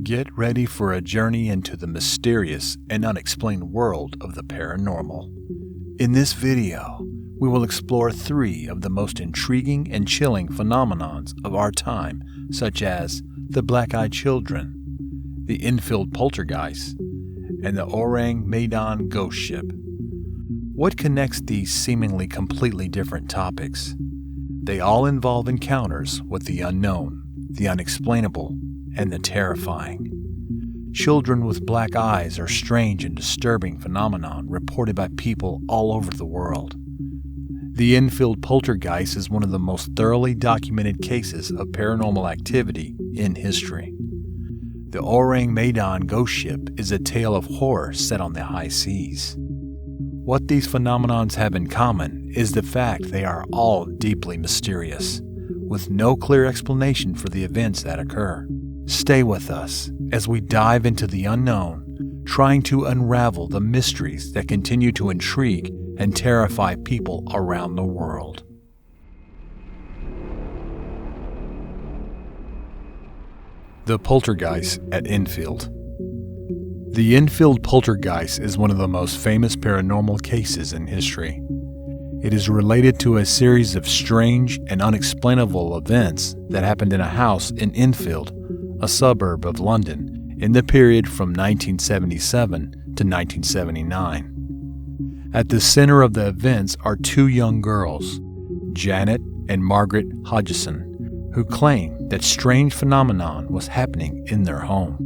Get ready for a journey into the mysterious and unexplained world of the paranormal. In this video, we will explore 3 of the most intriguing and chilling phenomenons of our time, such as the Black-Eyed Children, the Enfield Poltergeist, and the Aurang Medan Ghost Ship. What connects these seemingly completely different topics? They all involve encounters with the unknown, the unexplainable, and the terrifying. Children with black eyes are strange and disturbing phenomenon reported by people all over the world. The Enfield Poltergeist is one of the most thoroughly documented cases of paranormal activity in history. The Aurang Medan Ghost Ship is a tale of horror set on the high seas. What these phenomenons have in common is the fact they are all deeply mysterious, with no clear explanation for the events that occur. Stay with us as we dive into the unknown, trying to unravel the mysteries that continue to intrigue and terrify people around the world. The Poltergeist at Enfield. The Enfield Poltergeist is one of the most famous paranormal cases in history. It is related to a series of strange and unexplainable events that happened in a house in Enfield, a suburb of London, in the period from 1977 to 1979. At the center of the events are 2 young girls, Janet and Margaret Hodgson, who claim that strange phenomenon was happening in their home.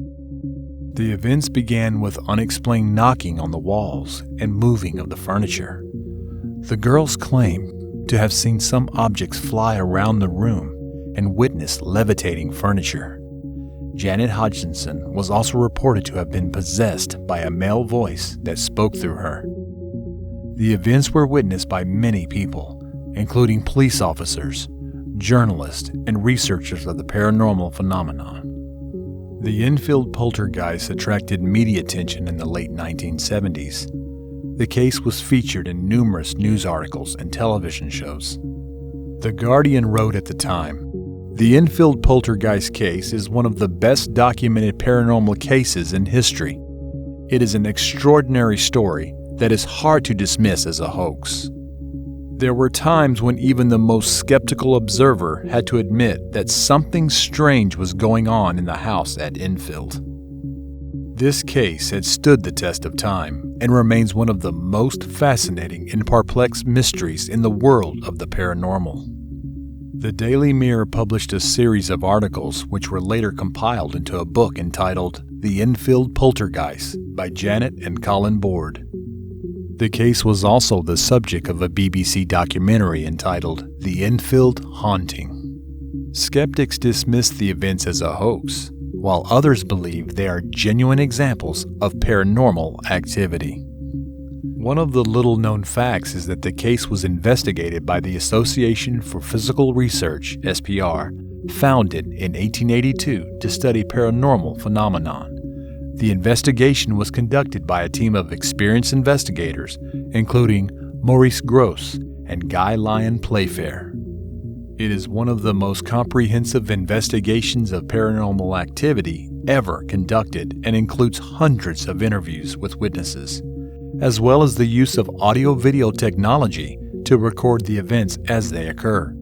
The events began with unexplained knocking on the walls and moving of the furniture. The girls claim to have seen some objects fly around the room and witnessed levitating furniture. Janet Hodgson was also reported to have been possessed by a male voice that spoke through her. The events were witnessed by many people, including police officers, journalists, and researchers of the paranormal phenomenon. The Enfield Poltergeist attracted media attention in the late 1970s. The case was featured in numerous news articles and television shows. The Guardian wrote at the time, "The Enfield Poltergeist case is one of the best documented paranormal cases in history. It is an extraordinary story that is hard to dismiss as a hoax." There were times when even the most skeptical observer had to admit that something strange was going on in the house at Enfield. This case had stood the test of time and remains one of the most fascinating and perplexing mysteries in the world of the paranormal. The Daily Mirror published a series of articles which were later compiled into a book entitled The Enfield Poltergeist by Janet and Colin Board. The case was also the subject of a BBC documentary entitled The Enfield Haunting. Skeptics dismissed the events as a hoax, while others believe they are genuine examples of paranormal activity. One of the little-known facts is that the case was investigated by the Association for Physical Research, SPR, founded in 1882 to study paranormal phenomenon. The investigation was conducted by a team of experienced investigators, including Maurice Grosse and Guy Lyon Playfair. It is one of the most comprehensive investigations of paranormal activity ever conducted and includes hundreds of interviews with witnesses, as well as the use of audio-video technology to record the events as they occur.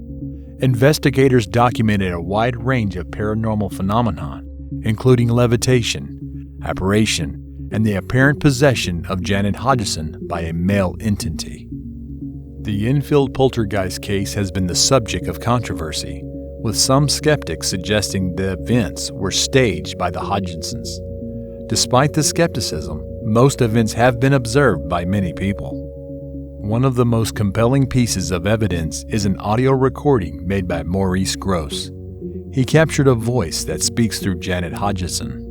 Investigators documented a wide range of paranormal phenomenon, including levitation, apparition, and the apparent possession of Janet Hodgson by a male entity. The Enfield Poltergeist case has been the subject of controversy, with some skeptics suggesting the events were staged by the Hodgsons. Despite the skepticism, most events have been observed by many people. One of the most compelling pieces of evidence is an audio recording made by Maurice Grosse. He captured a voice that speaks through Janet Hodgson.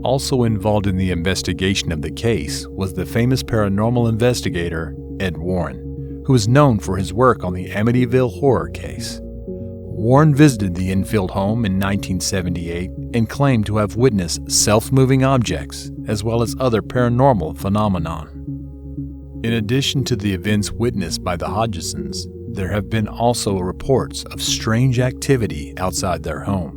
Also involved in the investigation of the case was the famous paranormal investigator Ed Warren, who is known for his work on the Amityville horror case. Warren visited the Enfield home in 1978 and claimed to have witnessed self-moving objects as well as other paranormal phenomenon. In addition to the events witnessed by the Hodgsons, there have been also reports of strange activity outside their home.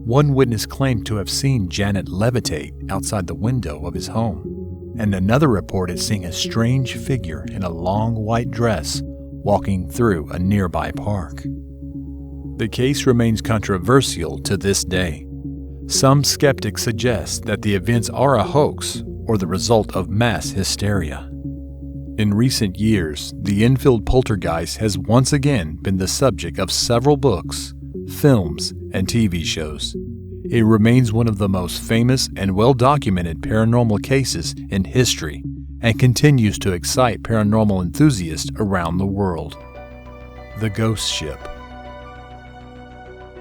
One witness claimed to have seen Janet levitate outside the window of his home, and another reported seeing a strange figure in a long white dress walking through a nearby park. The case remains controversial to this day. Some skeptics suggest that the events are a hoax or the result of mass hysteria. In recent years, the Enfield Poltergeist has once again been the subject of several books, films, and TV shows. It remains one of the most famous and well-documented paranormal cases in history and continues to excite paranormal enthusiasts around the world. The Ghost Ship.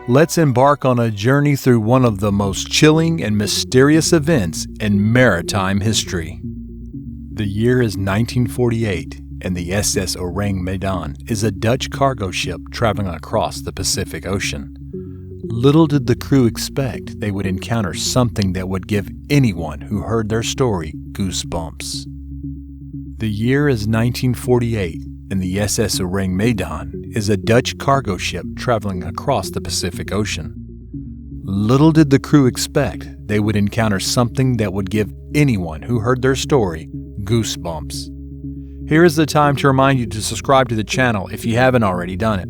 Let's embark on a journey through one of the most chilling and mysterious events in maritime history. The year is 1948, and the SS Aurang Medan is a Dutch cargo ship traveling across the Pacific Ocean. Little did the crew expect they would encounter something that would give anyone who heard their story goosebumps. The year is 1948, and the SS Warang Medan is a Dutch cargo ship traveling across the Pacific Ocean. Little did the crew expect they would encounter something that would give anyone who heard their story goosebumps. Here is the time to remind you to subscribe to the channel if you haven't already done it.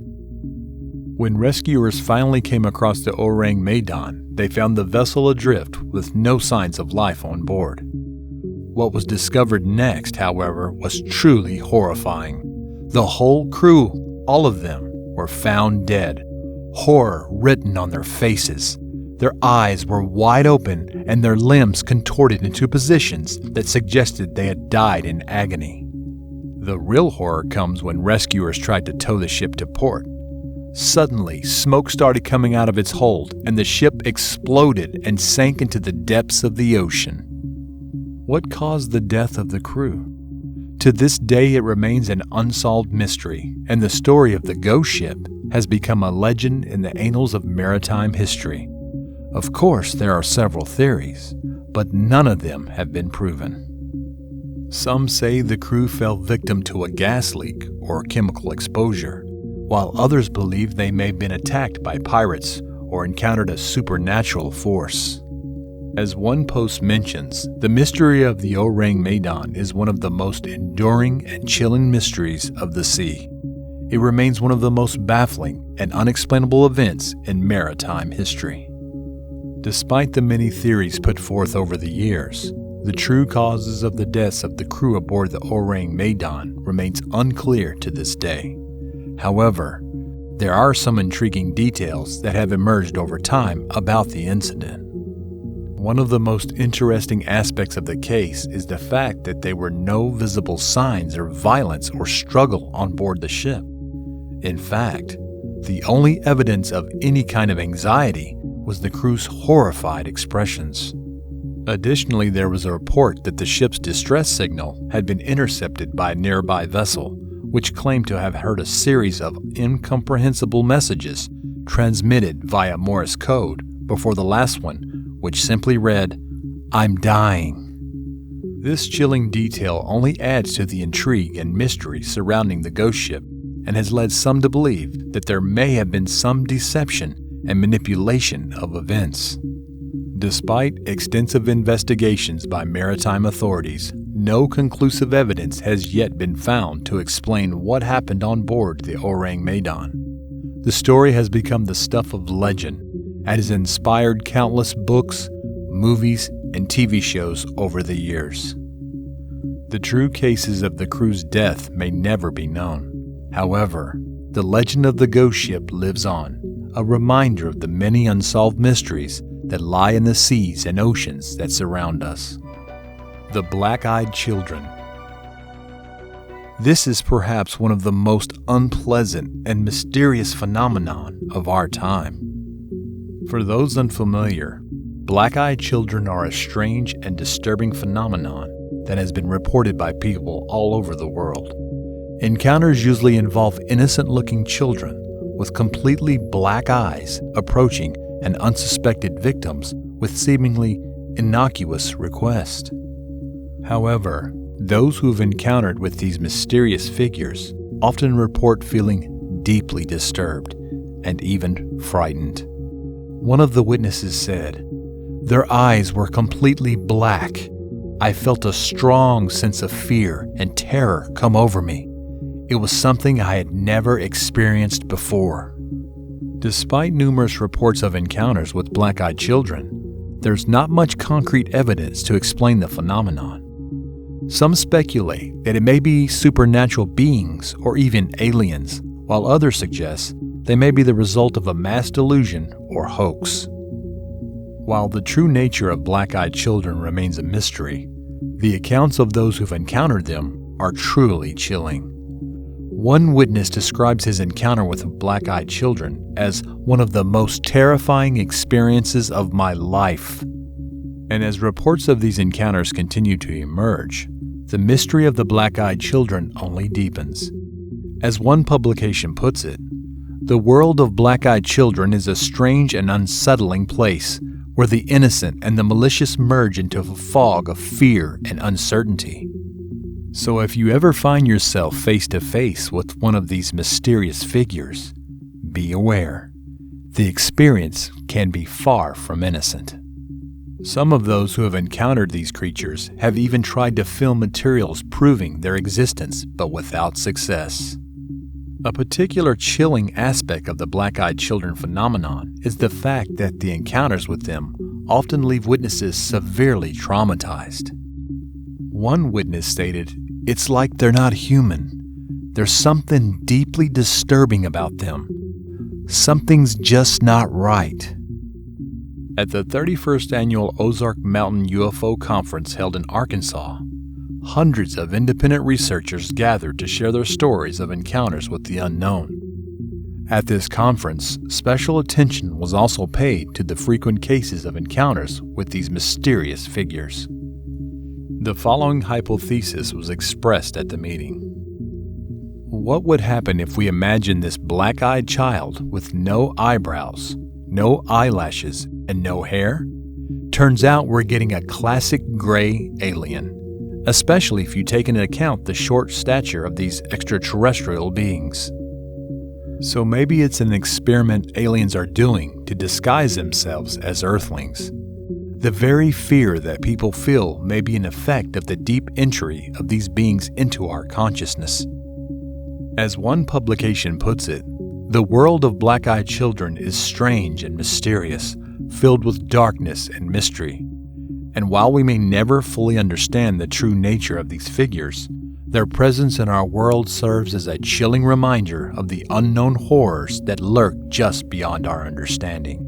When rescuers finally came across the Aurang Medan, they found the vessel adrift with no signs of life on board. What was discovered next, however, was truly horrifying. The whole crew, all of them, were found dead, horror written on their faces. Their eyes were wide open and their limbs contorted into positions that suggested they had died in agony. The real horror comes when rescuers tried to tow the ship to port. Suddenly, smoke started coming out of its hold, and the ship exploded and sank into the depths of the ocean. What caused the death of the crew? To this day, it remains an unsolved mystery, and the story of the ghost ship has become a legend in the annals of maritime history. Of course, there are several theories, but none of them have been proven. Some say the crew fell victim to a gas leak or chemical exposure, while others believe they may have been attacked by pirates or encountered a supernatural force. As one post mentions, the mystery of the Aurang Medan is one of the most enduring and chilling mysteries of the sea. It remains one of the most baffling and unexplainable events in maritime history. Despite the many theories put forth over the years, the true causes of the deaths of the crew aboard the Aurang Medan remains unclear to this day. However, there are some intriguing details that have emerged over time about the incident. One of the most interesting aspects of the case is the fact that there were no visible signs of violence or struggle on board the ship. In fact, the only evidence of any kind of anxiety was the crew's horrified expressions. Additionally, there was a report that the ship's distress signal had been intercepted by a nearby vessel, which claimed to have heard a series of incomprehensible messages transmitted via Morse code before the last one, which simply read, "I'm dying." This chilling detail only adds to the intrigue and mystery surrounding the ghost ship and has led some to believe that there may have been some deception and manipulation of events. Despite extensive investigations by maritime authorities, no conclusive evidence has yet been found to explain what happened on board the Aurang Medan. The story has become the stuff of legend and has inspired countless books, movies, and TV shows over the years. The true cases of the crew's death may never be known. However, the legend of the ghost ship lives on, a reminder of the many unsolved mysteries that lie in the seas and oceans that surround us. The Black-Eyed Children. This is perhaps one of the most unpleasant and mysterious phenomenon of our time. For those unfamiliar, black-eyed children are a strange and disturbing phenomenon that has been reported by people all over the world. Encounters usually involve innocent-looking children with completely black eyes approaching and unsuspected victims with seemingly innocuous requests. However, those who have encountered with these mysterious figures often report feeling deeply disturbed and even frightened. One of the witnesses said, "Their eyes were completely black. I felt a strong sense of fear and terror come over me. It was something I had never experienced before." Despite numerous reports of encounters with black-eyed children, there's not much concrete evidence to explain the phenomenon. Some speculate that it may be supernatural beings or even aliens, while others suggest they may be the result of a mass delusion or hoax. While the true nature of black-eyed children remains a mystery, the accounts of those who've encountered them are truly chilling. One witness describes his encounter with black-eyed children as one of the most terrifying experiences of my life. And as reports of these encounters continue to emerge, the mystery of the black-eyed children only deepens. As one publication puts it, "The world of black-eyed children is a strange and unsettling place where the innocent and the malicious merge into a fog of fear and uncertainty." So if you ever find yourself face to face with one of these mysterious figures, be aware. The experience can be far from innocent. Some of those who have encountered these creatures have even tried to film materials proving their existence, but without success. A particular chilling aspect of the black-eyed children phenomenon is the fact that the encounters with them often leave witnesses severely traumatized. One witness stated, "It's like they're not human. There's something deeply disturbing about them. Something's just not right." At the 31st Annual Ozark Mountain UFO Conference held in Arkansas, hundreds of independent researchers gathered to share their stories of encounters with the unknown. At this conference, special attention was also paid to the frequent cases of encounters with these mysterious figures. The following hypothesis was expressed at the meeting. What would happen if we imagined this black-eyed child with no eyebrows, no eyelashes, and no hair? Turns out we're getting a classic gray alien, especially if you take into account the short stature of these extraterrestrial beings. So maybe it's an experiment aliens are doing to disguise themselves as Earthlings. The very fear that people feel may be an effect of the deep entry of these beings into our consciousness. As one publication puts it, "The world of black-eyed children is strange and mysterious, filled with darkness and mystery. And while we may never fully understand the true nature of these figures, their presence in our world serves as a chilling reminder of the unknown horrors that lurk just beyond our understanding."